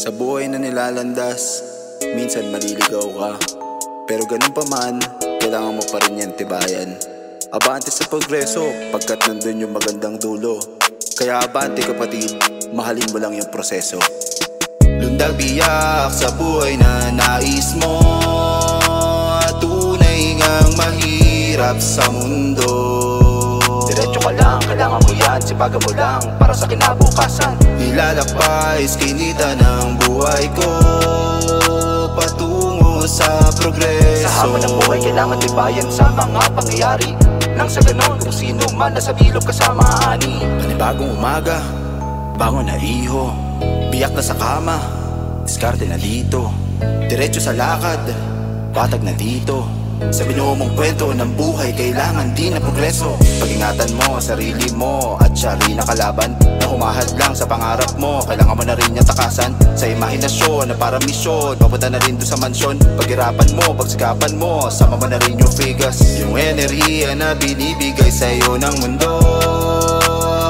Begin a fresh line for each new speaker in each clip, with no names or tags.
Sa buhay na nilalandas, minsan maliligaw ka. Pero ganun pa man, kailangan mo pa rin yan tibayan. Abante sa progreso, pagkat nandun yung magandang dulo. Kaya abante kapatid, mahalin mo lang yung proseso. Lundag biyak sa buhay na nais mo, tunay ngang mahirap sa mundo. Diretso ka lang, kailangan mo yan, sipagan mo lang para sa kinabukasan. Ilalakbay, iskinita ng buhay ko, patungo sa progreso. Sa hamon ng buhay, kailangan tibayan sa mga pangyayari. Nang sa ganon, kung sino man nasa bilog kasama ani. Panibagong umaga, bangon na iho, biyak na sa kama, diskarte na dito. Diretso sa lakad, patag na dito. Sa binuo mong kwento ng buhay, kailangan din na progreso. Pag-ingatan mo sarili mo at siya rin na kalaban na humahad lang sa pangarap mo. Kailangan mo na rin niyang takasan sa imahinasyon na para misyon. Papunta na rin doon sa mansyon. Paghirapan mo, pagsikapan mo, sama mo na rin yung figures. Yung enerhiya na binibigay sa'yo ng mundo,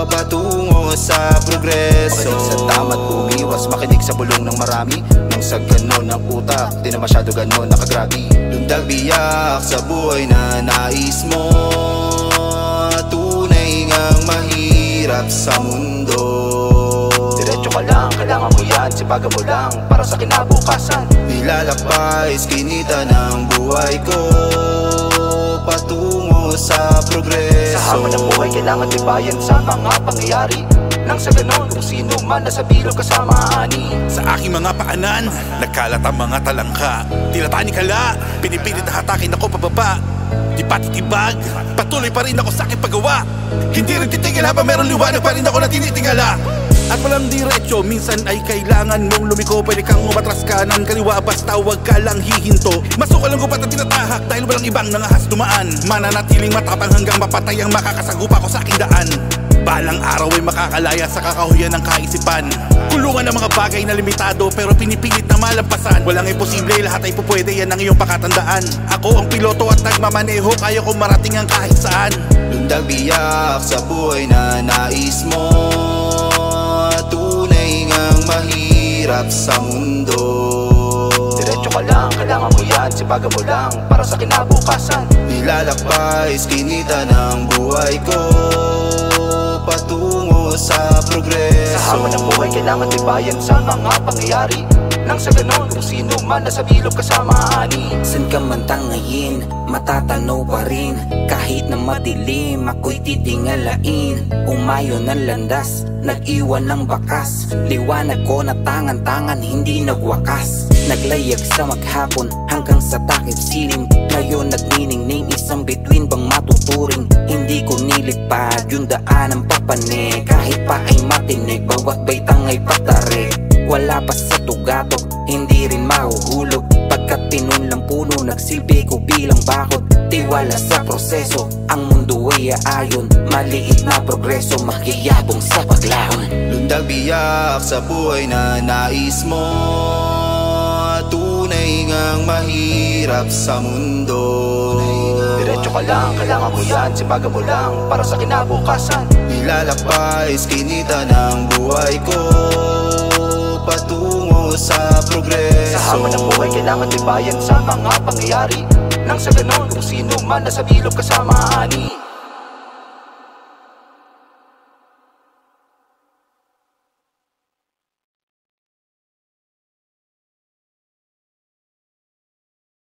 patungo sa progreso. Makinig sa tama't umiwas, makinig sa bulong ng marami. Nang sa ganon ng utak, di na masyado ganon nakagrabe. Lundag biyak sa buhay na nais mo, tunay ngang mahirap sa mundo. Diretso ka lang, kailangan mo yan, sipagan mo lang para sa kinabukasan. Ilalakbay, iskinita ng buhay ko, patungo sa progreso. Sa hamon ng buhay, kailangan tibayan sa mga pangyayari. Nang sa ganon, kung sino man nasa bilog kasama ani.
Sa aking mga paanan, nagkalat ang mga talangka. Tila tani kala, pinipilit na hatakin ako pababa. Di patitibag, patuloy pa rin ako sa aking paggawa. Hindi rin titigil habang meron liwanag pa rin ako na tinitingala. At walang diretso, minsan ay kailangan mong lumiko. Pwede kang umatras kanan, kaliwa, basta huwag ka lang hihinto. Masukal ang gupat at tinatahak dahil walang ibang nangahas dumaan. Mananatiling matapang hanggang mapatay ang makakasagupa ko sa aking daan. Balang araw ay makakalaya sa kakahuyan ng kaisipan. Kulungan ng mga bagay na limitado pero pinipilit na malampasan. Walang imposible, lahat ay pupwede, yan ang iyong pakatandaan. Ako ang piloto at nagmamaneho, kaya kong marating ang kahit saan.
Lundag biyak sa buhay na nais mo, tunay ngang mahirap sa mundo. Diretso ka lang, kailangan mo yan, sipagan mo lang para sa kinabukasan. Ilalakbay, iskinita ng buhay ko, patungo sa progreso. Sa hamon ng buhay, kailangan tibayan sa mga pangyayari. Nang sa ganon, kung sino man nasa bilog kasama ani.
San ka man tangayin, matatanaw pa rin. Kahit na madilim, ako'y titingalain. Umayo ng landas, nag-iwan ng bakas. Liwanag ko na tangan-tangan, hindi nagwakas. Naglayag sa maghapon, hanggang sa takip silim. Ngayon nagniningning, isang bituin bang matuturing. Hindi ko nilipad, yung daan ang papane. Kahit pa ay matinig, bawat baitang ay patarik. Wala pa sa tugatok, hindi rin mahuhulog. Pagkat pinunlang puno, nagsilbi ko bilang bakod. Tiwala sa proseso, ang mundo ay aayon. Maliit na progreso, makiyabong sa paglahon.
Lundag biyak sa buhay na nais mo, tunay ngang mahirap sa mundo. Diretso ka lang, kailangan mo yan, sipagan mo lang para sa kinabukasan. Ilalakbay, iskinita ng buhay ko, patungo sa progreso. Sa hamon ng buhay, kailangan tibayan sa mga pangyayari. Nang sa ganon, kung sino man nasa bilog kasama ani.